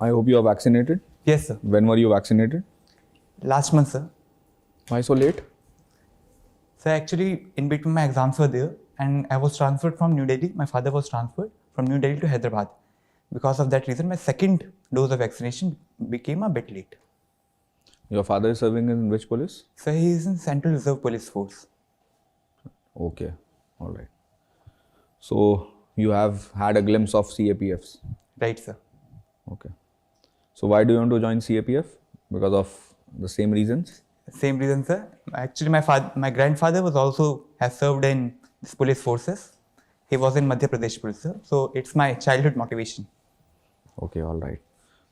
I hope you are vaccinated. Yes, sir. When were you vaccinated? Last month, sir. Why so late? So actually, in between my exams were there, and I was transferred from New Delhi. My father was transferred from New Delhi to Hyderabad. Because of that reason, my second dose of vaccination became a bit late. Your father is serving in which police? So he is in Central Reserve Police Force. Okay, all right. So you have had a glimpse of CAPFs. Right, sir. Okay. So why do you want to join CAPF? Because of the same reasons? Same reason, sir. Actually, my grandfather has served in this police forces. He was in Madhya Pradesh police, sir. So it's my childhood motivation. Okay, all right.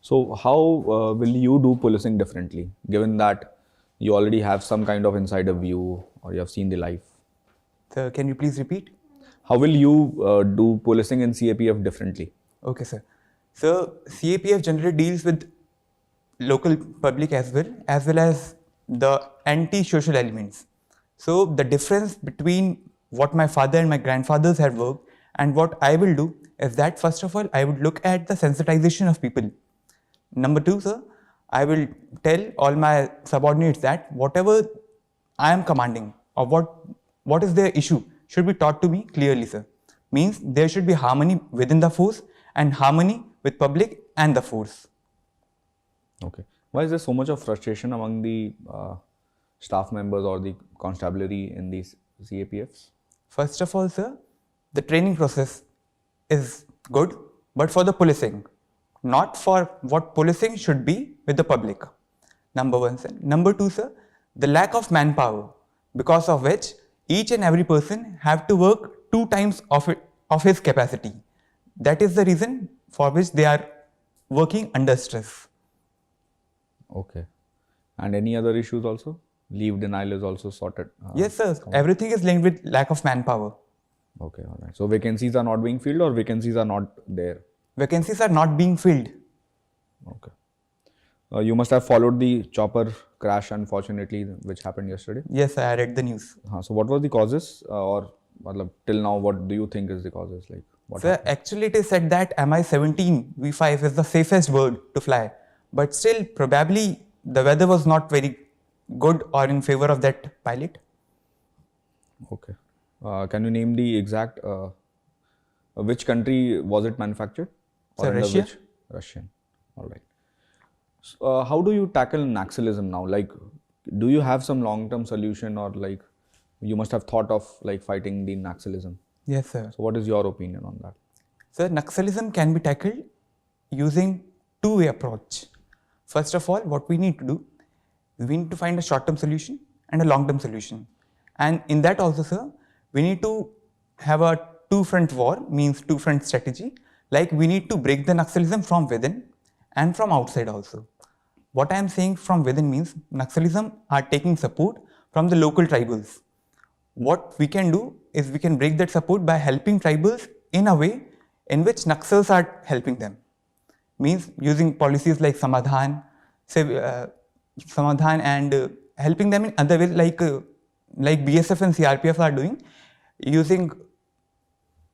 So how will you do policing differently, given that you already have some kind of insider view or you have seen the life? Sir, can you please repeat? How will you do policing in CAPF differently? Okay, sir. So CAPF generally deals with local public as well as the anti-social elements. So the difference between what my father and my grandfathers had worked and what I will do is that first of all, I would look at the sensitization of people. Number two, sir, I will tell all my subordinates that whatever I am commanding or what is their issue should be taught to me clearly, sir. Means there should be harmony within the force and harmony with public and the force. Okay. Why is there so much of frustration among the staff members or the constabulary in these CAPFs? First of all, sir, the training process is good, but for the policing, not for what policing should be with the public. Number one, sir. Number two, sir, the lack of manpower, because of which each and every person have to work 2 times of his capacity. That is the reason for which they are working under stress. Okay. And any other issues also? Leave denial is also sorted? Yes, sir. Everything is linked with lack of manpower. Okay, all right. So vacancies are not being filled or vacancies are not there? Vacancies are not being filled. Okay. You must have followed the chopper crash, unfortunately, which happened yesterday. Yes, I read the news. So what was the causes or till now, what do you think is the causes? Like, what Sir, actually it is said that Mi-17 V5 is the safest bird to fly. But still, probably the weather was not very good or in favor of that pilot. Okay. Can you name the exact, which country was it manufactured? Sir, Russia. Russian. All right. So, how do you tackle Naxalism now? Like, do you have some long-term solution or like, you must have thought of like fighting the Naxalism? Yes, sir. So what is your opinion on that? Sir, Naxalism can be tackled using two-way approach. First of all, what we need to do, we need to find a short-term solution and a long-term solution. And in that also, sir, we need to have a two-front war, means two-front strategy. Like we need to break the Naxalism from within and from outside also. What I am saying from within means Naxalism are taking support from the local tribals. What we can do is we can break that support by helping tribals in a way in which Naxals are helping them. Means using policies like Samadhan, and helping them in other ways like BSF and CRPF are doing,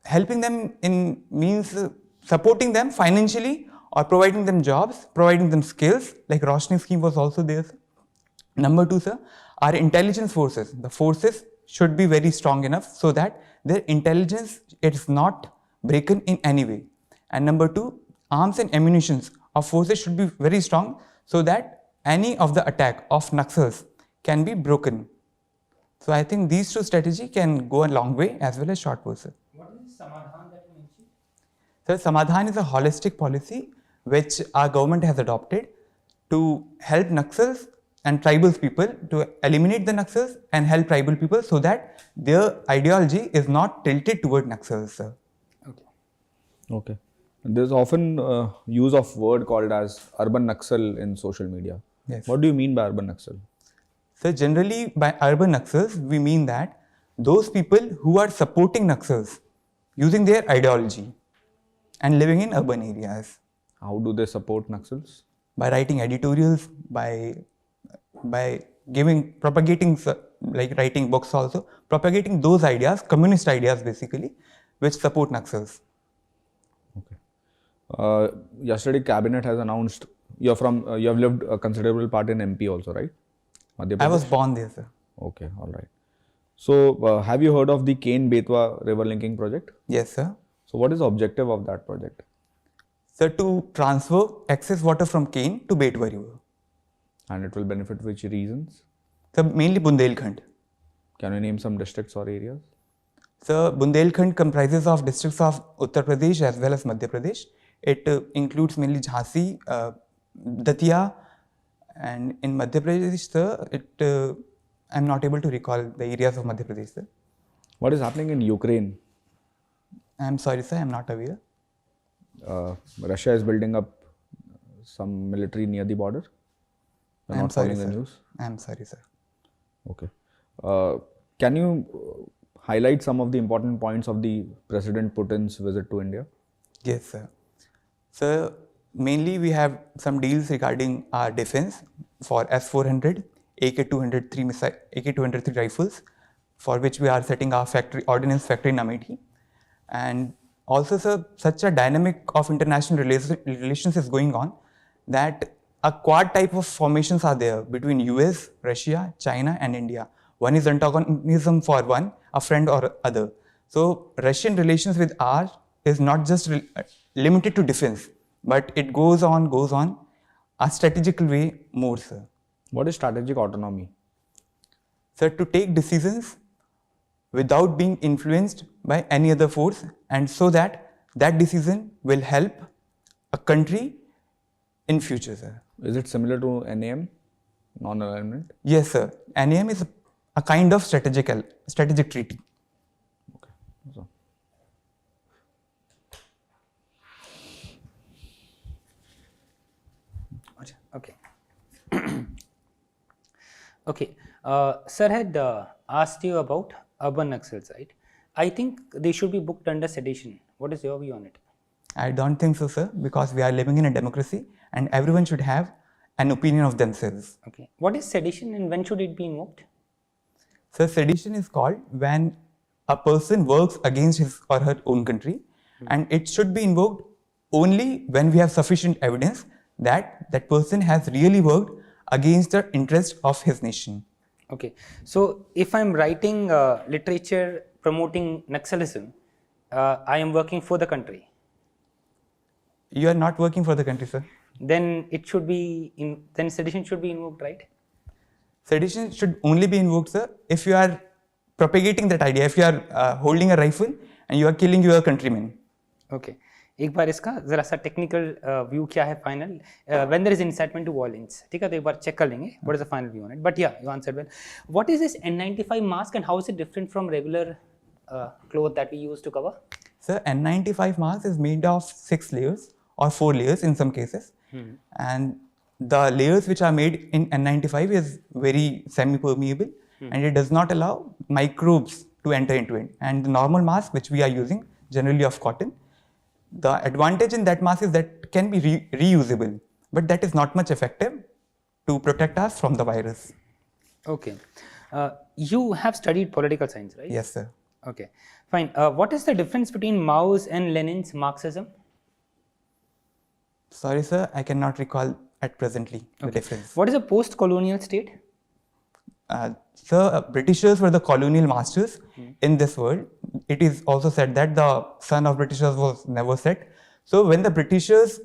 helping them in means supporting them financially or providing them jobs, providing them skills, like Roshni scheme was also there. Number two, sir, our intelligence forces. The forces should be very strong enough so that their intelligence is not broken in any way. And number two, arms and ammunitions of forces should be very strong so that any of the attack of Naxals can be broken. So I think these two strategies can go a long way as well as short course. What is Samadhan that you mentioned? So Samadhan is a holistic policy which our government has adopted to help Naxals and tribal people, to eliminate the Naxals and help tribal people so that their ideology is not tilted toward Naxals, sir. Okay. Okay. There's often use of word called as urban Naxal in social media. Yes. What do you mean by urban Naxal? So generally by urban Naxals, we mean that those people who are supporting Naxals using their ideology and living in urban areas. How do they support Naxals? By writing editorials, by propagating, like writing books also, propagating those ideas, communist ideas basically, which support Naxals. Okay. Yesterday, cabinet has announced you're from. You have lived a considerable part in MP also, right? Madhya I was Pradesh? born there, sir. Okay, all right. So, have you heard of the Kane-Betwa river linking project? Yes, sir. So, what is the objective of that project? Sir, to transfer excess water from Kane to Betwa River. And it will benefit which regions? Sir, mainly Bundelkhand. Can you name some districts or areas? So, Bundelkhand comprises of districts of Uttar Pradesh as well as Madhya Pradesh. It includes mainly Jhansi, Datia, and in Madhya Pradesh, sir, I'm not able to recall the areas of Madhya Pradesh, sir. What is happening in Ukraine? I'm sorry, sir, I'm not aware. Russia is building up some military near the border. You're I'm not sorry, following the sir. news? I'm sorry, sir. Okay. Can you highlight some of the important points of the President Putin's visit to India? Yes, sir. So, mainly we have some deals regarding our defense for S-400, AK-203 rifles, for which we are setting our ordnance factory in Amethi. And also, sir, such a dynamic of international relations is going on that a quad type of formations are there between US, Russia, China, and India. One is antagonism for one, a friend or other. So, Russian relations with ours is not just limited to defense, but it goes on a strategical way more, sir. What is strategic autonomy? Sir, to take decisions without being influenced by any other force, and so that that decision will help a country in future, sir. Is it similar to NAM, non-alignment? Yes, sir. NAM is a kind of strategic treaty. Okay. So, Okay. Okay. Sir had asked you about urban Naxals, right? I think they should be booked under sedition. What is your view on it? I don't think so, sir, because we are living in a democracy and everyone should have an opinion of themselves. Okay. What is sedition and when should it be invoked? So, sedition is called when a person works against his or her own country, and it should be invoked only when we have sufficient evidence that that person has really worked against the interest of his nation. Okay. So, if I'm writing literature promoting Naxalism, I am working for the country. You are not working for the country, sir. Then it should be then sedition should be invoked, right? Sedition should only be invoked, sir, if you are propagating that idea, if you are holding a rifle and you are killing your countrymen. Okay. एक बार इसका जरा सा technical view क्या है final when there is incitement to violence, ठीक है, तो एक बार चेक कर लेंगे what is the final view on it. But yeah you answered well. What is this N95 mask and how is it different from regular cloth that we use to cover? Sir, N95 mask is made of 6 layers or 4 layers in some cases, and the layers which are made in N95 is very semi-permeable and it does not allow microbes to enter into it. And the normal mask which we are using, generally of cotton, the advantage in that mask is that can be reusable, but that is not much effective to protect us from the virus. Okay. You have studied political science, right? Yes, sir. Okay. Fine. What is the difference between Mao's and Lenin's Marxism? Sorry, sir, I cannot recall at presently the difference. What is a post-colonial state? Sir, Britishers were the colonial masters in this world. It is also said that the sun of Britishers was never set. So when the Britishers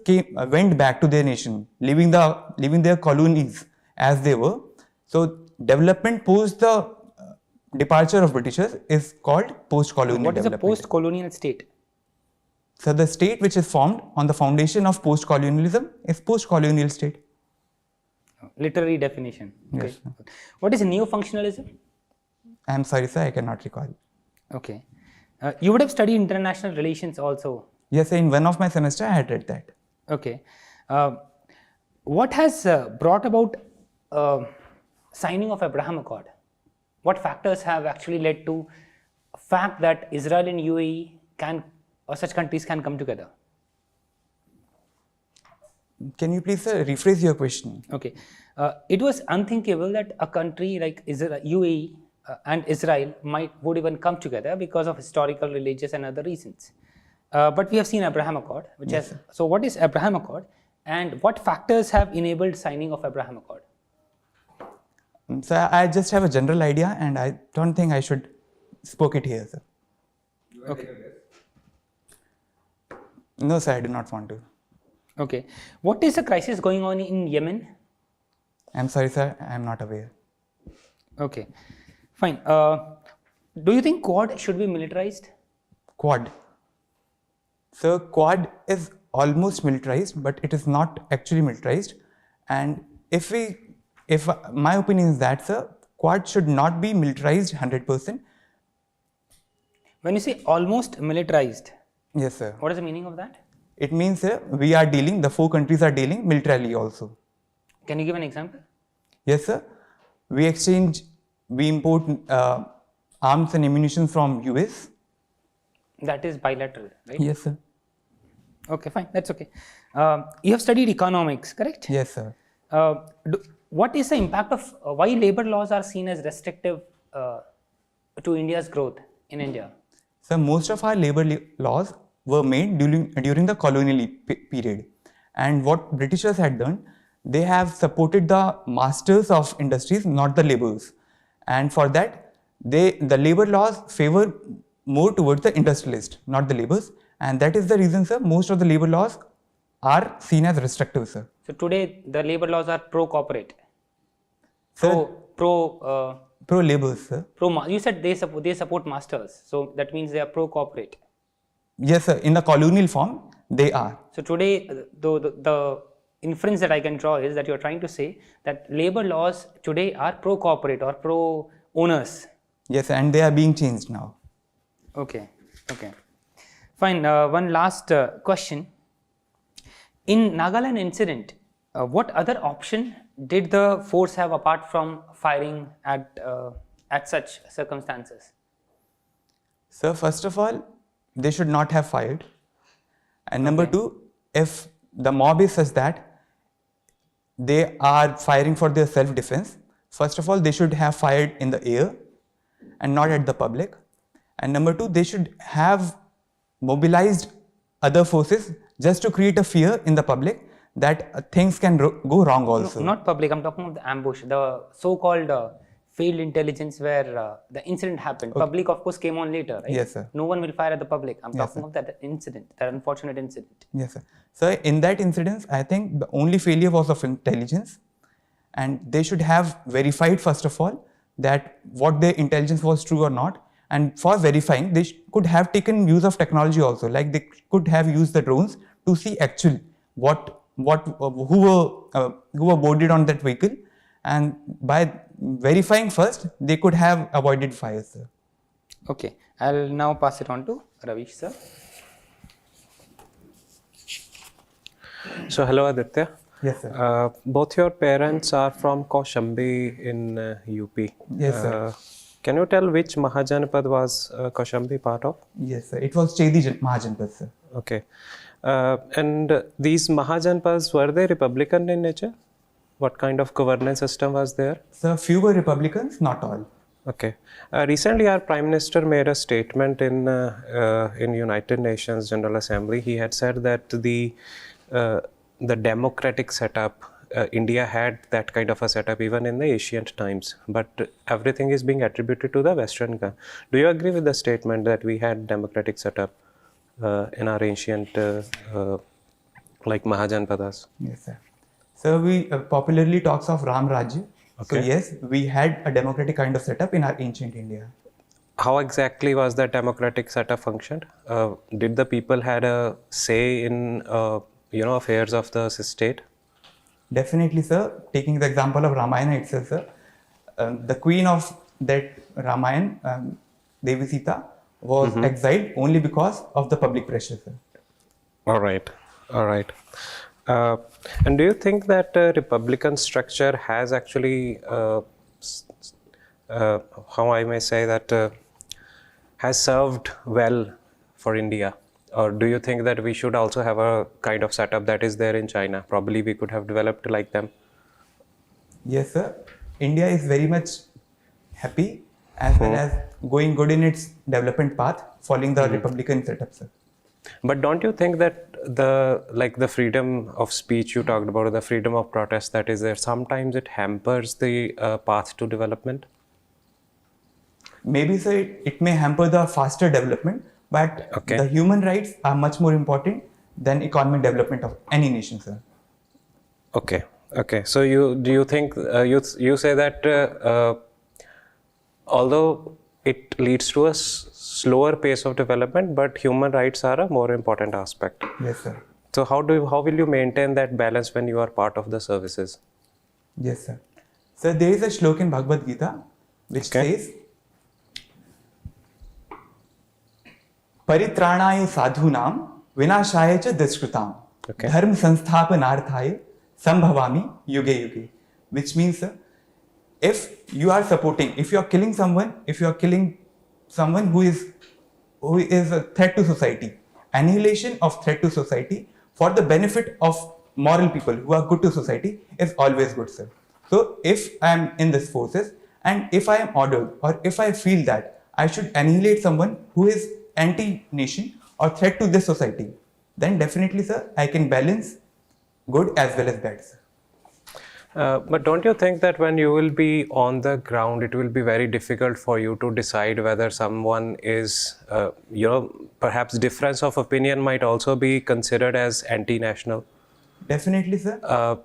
went back to their nation, leaving their colonies as they were, so development post the departure of Britishers is called post-colonial What is a development. post-colonial state? So the state which is formed on the foundation of post-colonialism is post-colonial state. Literary definition. Okay. Yes. What is neo-functionalism? I am sorry, sir, I cannot recall. Okay. You would have studied international relations also. Yes, sir, in one of my semester I had read that. Okay. What has brought about signing of Abraham Accord? What factors have actually led to fact that Israel and UAE can or such countries can come together? Can you please rephrase your question? Okay. It was unthinkable that a country like Israel, UAE and Israel would even come together because of historical, religious, and other reasons. But we have seen Abraham Accord, which has. So, what is Abraham Accord, and what factors have enabled signing of Abraham Accord? So I just have a general idea, and I don't think I should spoke it here, sir. Okay. No, sir, I do not want to. Okay. What is the crisis going on in Yemen? I'm sorry, sir, I am not aware. Okay. Fine. Do you think Quad should be militarized? Quad. So Quad is almost militarized, but it is not actually militarized. And if my opinion is that, sir, Quad should not be militarized 100%. When you say almost militarized, Yes, sir. what is the meaning of that? It means, sir, the 4 countries are dealing militarily also. Can you give an example? Yes, sir. We import arms and ammunition from US. That is bilateral, right? Yes, sir. Okay, fine. That's okay. You have studied economics, correct? Yes, sir. What is the impact of why labor laws are seen as restrictive to India's growth in India? So most of our labor laws were made during the colonial period. And what Britishers had done, they have supported the masters of industries, not the laborers. And for that, the labor laws favor more towards the industrialist, not the laborers. And that is the reason, sir, most of the labor laws are seen as restrictive, sir. So today the labor laws are pro-corporate. Sir, pro-laborers, sir. You said they support masters, so that means they are pro-corporate. Yes, sir. In the colonial form, they are. So today, the inference that I can draw is that you are trying to say that labor laws today are pro-corporate or pro-owners. Yes, and they are being changed now. Okay, okay. Fine. One last question. In Nagaland incident, what other option did the force have apart from firing at such circumstances? So first of all, they should not have fired. And number two, if the mob is such that they are firing for their self-defense, first of all, they should have fired in the air and not at the public. And number two, they should have mobilized other forces just to create a fear in the public that things can go wrong also. No, not public, I'm talking of the ambush, the so-called field intelligence where the incident happened. Okay. Public, of course, came on later, right? Yes, sir. No one will fire at the public. I'm Yes, talking sir. of that incident, that unfortunate incident. Yes, sir. So in that incident, I think the only failure was of intelligence, and they should have verified first of all that what their intelligence was true or not. And for verifying, they could have taken use of technology also, like they could have used the drones to see actually who were boarded on that vehicle, and by verifying first, they could have avoided fire, sir. Okay, I'll now pass it on to Ravish, sir. So hello Aditya. Yes, sir. Both your parents are from Kaushambi in UP. Yes, sir. Can you tell which Mahajanpad was Kaushambi part of? Yes, sir. It was Chedi Mahajanpad, sir. Okay. And these Mahajanpads, were they Republican in nature? What kind of governance system was there? So few were Republicans, not all. Okay. Recently, our Prime Minister made a statement in United Nations General Assembly. He had said that the democratic setup, India had that kind of a setup even in the ancient times, but everything is being attributed to the Western. Do you agree with the statement that we had democratic setup in our ancient like Mahajanpadas? Yes, sir. So we popularly talks of Ram Rajya. Okay. So yes, we had a democratic kind of setup in our ancient India. How exactly was that democratic setup functioned? Did the people had a say in affairs of the state? Definitely, sir. Taking the example of Ramayana itself, sir, the queen of that Ramayana, Devi Sita, was exiled only because of the public pressure, sir. All right. And do you think that Republican structure has actually, how I may say that, has served well for India? Or do you think that we should also have a kind of setup that is there in China? Probably we could have developed like them. Yes, sir. India is very much happy as well as going good in its development path, following the republican setup, sir. But don't you think that the freedom of speech you talked about, the freedom of protest that is there, sometimes it hampers the path to development? Maybe, sir, it may hamper the faster development, but Okay. the human rights are much more important than economic development of any nation, sir. Okay. Okay. So you think you say that although it leads to a slower pace of development, but human rights are a more important aspect. Yes, sir. So how will you maintain that balance when you are part of the services? Yes, sir. So there is a shlok in Bhagavad Gita which Okay. says, परित्राणाय साधूनां विनाशाय च दुष्कृतां Okay. धर्म संस्थापनार्थाय संभवामि युगे युगे, which means, sir, if you are supporting, if you are killing someone, if you are killing someone who is a threat to society, annihilation of threat to society for the benefit of moral people who are good to society is always good, sir. So if I am in this forces and if I am ordered or if I feel that I should annihilate someone who is anti-nation or threat to this society, then definitely, sir, I can balance good as well as bad, sir. But don't you think that when you will be on the ground, it will be very difficult for you to decide whether someone is, perhaps difference of opinion might also be considered as anti-national? Definitely, sir.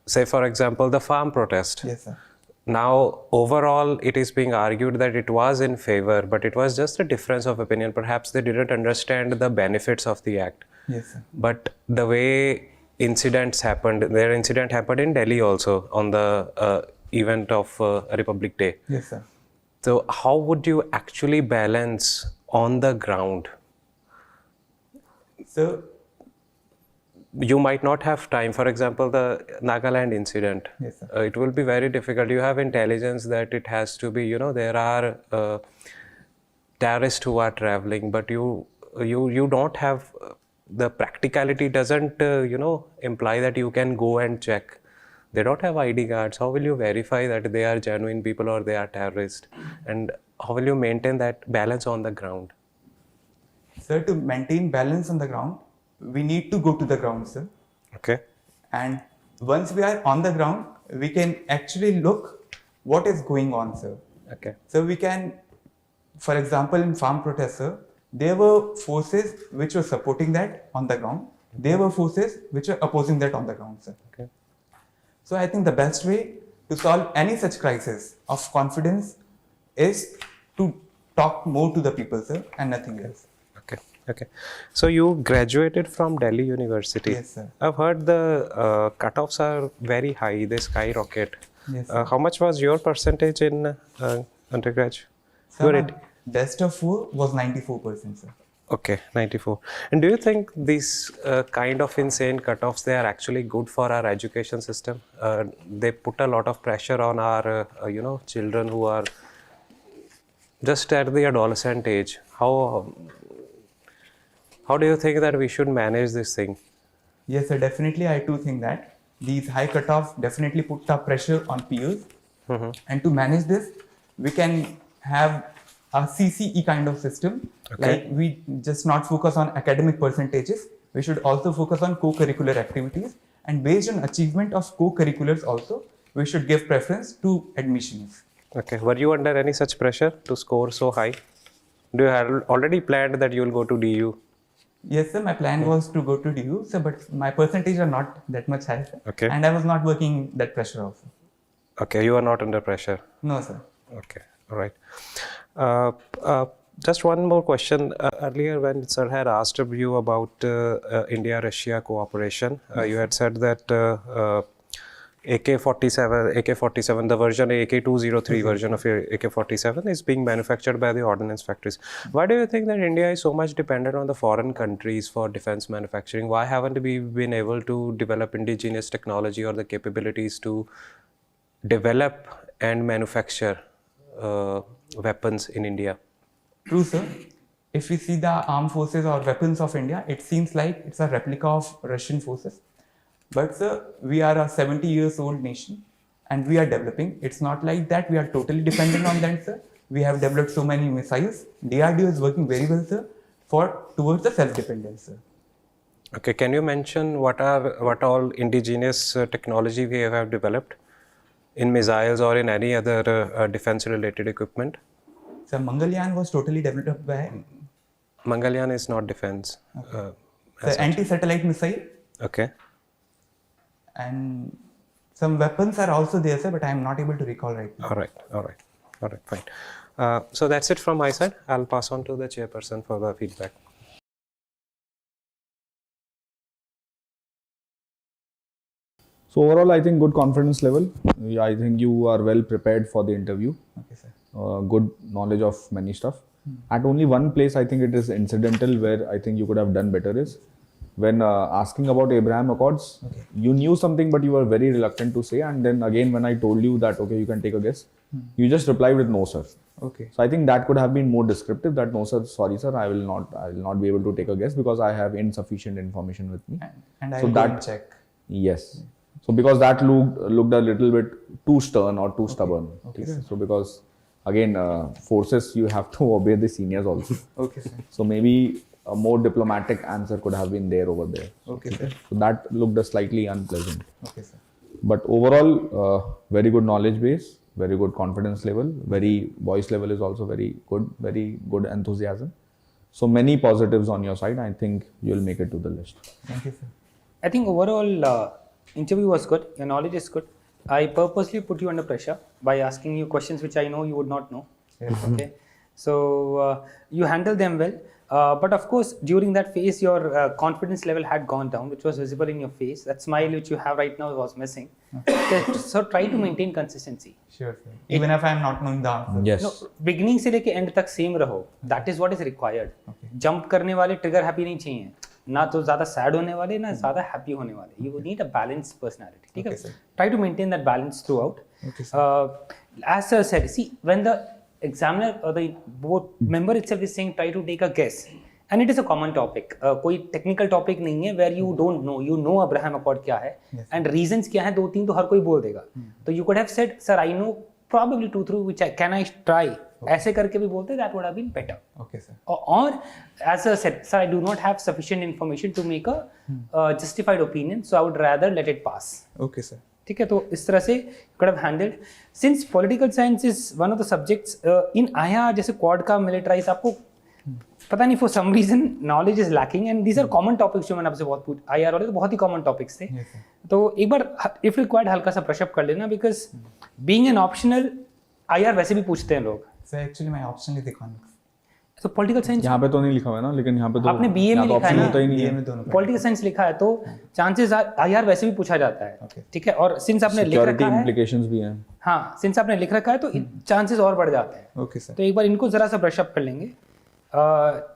Say, for example, the farm protest. Yes, sir. Now, overall, it is being argued that it was in favor, but it was just a difference of opinion. Perhaps they didn't understand the benefits of the act. Yes, sir. But the way incidents happened, their incident happened in Delhi also on the event of Republic Day. Yes, sir. So how would you actually balance on the ground? So, You might not have time. For example, the Nagaland incident. yes, sir. It will be very difficult. You have intelligence that it has to be, there are terrorists who are traveling, but you don't have the practicality doesn't imply that you can go and check. They don't have ID cards. How will you verify that they are genuine people or they are terrorists? And how will you maintain that balance on the ground? Sir, to maintain balance on the ground, we need to go to the ground, sir. Okay. And once we are on the ground, we can actually look what is going on, sir. Okay. So we can, for example, in farm protest, sir, there were forces which were supporting that on the ground. There were forces which were opposing that on the ground, sir. Okay. So I think the best way to solve any such crisis of confidence is to talk more to the people, sir, and nothing else. Okay. Okay. So you graduated from Delhi University. Yes, sir. I've heard the cutoffs are very high. They skyrocket. Yes, sir. How much was your percentage in undergrad? So my best of 4 was 94%, sir. Okay, 94. And do you think these kind of insane cutoffs, they are actually good for our education system? They put a lot of pressure on our, children who are just at the adolescent age. How do you think that we should manage this thing? Yes, sir, definitely. I too think that these high cutoffs definitely put the pressure on peers. And to manage this, we can have a CCE kind of system. Okay. Like we just not focus on academic percentages. We should also focus on co-curricular activities. And based on achievement of co-curriculars also, we should give preference to admissions. Okay. Were you under any such pressure to score so high? Do you have already planned that you will go to DU? Yes, sir. My plan was to go to DU, sir, but my percentage are not that much high, sir. Okay. And I was not working that pressure also. Okay, you are not under pressure. No, sir. Okay, all right. Just one more question. Earlier, when Sir had asked you about India-Russia cooperation, you had said that AK-47, the version AK-203 version of AK-47 is being manufactured by the ordnance factories. Why do you think that India is so much dependent on the foreign countries for defense manufacturing? Why haven't we been able to develop indigenous technology or the capabilities to develop and manufacture weapons in India? True, sir. If we see the armed forces or weapons of India, it seems like it's a replica of Russian forces. But sir, we are a 70 years old nation and we are developing. It's not like that we are totally dependent on that, sir. we have developed so many missiles. DRDO is working very well, sir, towards the self-dependence, sir. Okay, can you mention what all indigenous technology we have developed in missiles or in any other defense-related equipment? So Mangalyaan was totally developed by Mangalyaan is not defense. the anti-satellite missile, Okay. and some weapons are also there, sir, but I am not able to recall right now. All right, fine. So that's it from my side. I'll pass on to the chairperson for the feedback. So overall, I think good confidence level. Yeah, I think you are well prepared for the interview. Okay, sir. Good knowledge of many stuff. At only one place, I think it is incidental where I think you could have done better is when asking about Abraham Accords. Okay. You knew something, but you were very reluctant to say. And then again, when I told you that okay, you can take a guess, you just replied with no, sir. Okay. So I think that could have been more descriptive. That no, sir, sorry, sir, I will not be able to take a guess because I have insufficient information with me. And I So will that- go and check. Yes. So because that looked a little bit too stern or too stubborn. Okay, Okay. So because again, forces you have to obey the seniors also. Okay, sir. So maybe a more diplomatic answer could have been there over there. Okay, sir. So that looked a slightly unpleasant. Okay, sir. But overall, very good knowledge base, very good confidence level, very voice level is also very good enthusiasm. So many positives on your side. I think you'll make it to the list. Thank you, sir. I think overall interview was good. Your knowledge is good. I purposely put you under pressure by asking you questions which I know you would not know. Yes, sir. Okay, so you handled them well. But of course, during that phase, your confidence level had gone down, which was visible in your face. That smile which you have right now was missing. Okay, so try to maintain consistency. Sure, sir. Even if I am not knowing the answer. Yes. No, beginning से लेके end तक same रहो. That is what is required. Okay. Jump करने वाले trigger happy नहीं चाहिए. ना तो ज़्यादा sad होने वाले, ना ज़्यादा happy होने वाले. You need a balanced personality. ठीक है? Okay, sir. Try to maintain that balance throughout. Okay, sir. As sir said, see when the examiner or the board member itself is saying try to take a guess, and it is a common topic. कोई technical topic नहीं है where you don't know. You know Abraham Accord क्या है, Yes. and reasons क्या है, 2-3 तो हर कोई बोल देगा. तो you could have said, sir, I know probably 2-3 which can I try. ऐसे करके भी बोलते, that would have been better. Okay, sir. Or as I said, sir, I do not have sufficient information to make a justified opinion, so I would rather let it pass. Okay, sir. ठीक है, तो इस तरह से could have handled. Since political science is one of the subjects in IR जैसे quad का militarize, आपको पता नहीं for some reason knowledge is lacking, and these are common topics जो मैंने आपसे बहुत पूछ IR वाले तो बहुत ही common topics थे. Yes, sir. तो एक बार if required हल्का सा brush up कर लेना, because being an optional IR वैसे भी पूछते हैं लोग. So actually my option is economics. तो पॉलिटिकल साइंस यहाँ पे तो नहीं लिखा हुआ है ना, लेकिन यहाँ पे तो आपने BA में यहाँ तो लिखा है option ना? होता ही नहीं BA है। में दोनों पॉलिटिकल साइंस लिखा है तो चांसेस IR वैसे भी पूछा जाता है. Okay. ठीक है, और सिंस आपने लिख सिक्योरिटी रखा है, implications भी हैं। हाँ, सिंस आपने लिख रखा है तो चांसेस और बढ़ जाते हैं. Okay, sir. तो एक बार इनको जरा सा ब्रश अप कर लेंगे.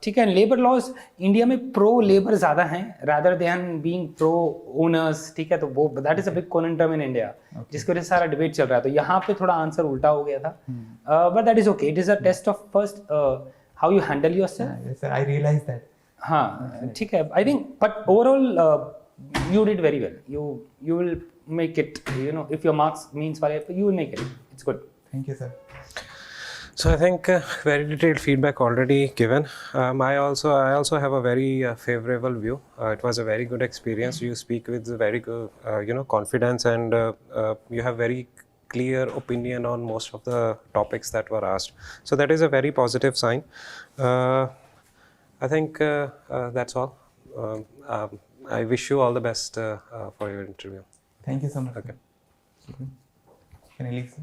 ठीक है, लेबर लॉज इंडिया में प्रो लेबर ज्यादा हैं rather than being pro owners. ठीक है, तो वो that is a big conundrum in India, जिसकी वजह से सारा डिबेट चल रहा है. तो यहाँ पे थोड़ा आंसर उल्टा हो गया था, but that is okay. It is a test of first how you handle yourself. Yes, sir. I realized that. हाँ, ठीक है. I think but overall you did very well. You will make it. You know, if your marks means whatever, you will make it. It's good. Thank you, sir. So I think very detailed feedback already given. I also have a very favorable view. It was a very good experience. You speak with very good, confidence, and you have very clear opinion on most of the topics that were asked. So that is a very positive sign. I think that's all. I wish you all the best for your interview. Thank you so much. Okay. Sir. Can I leave, sir?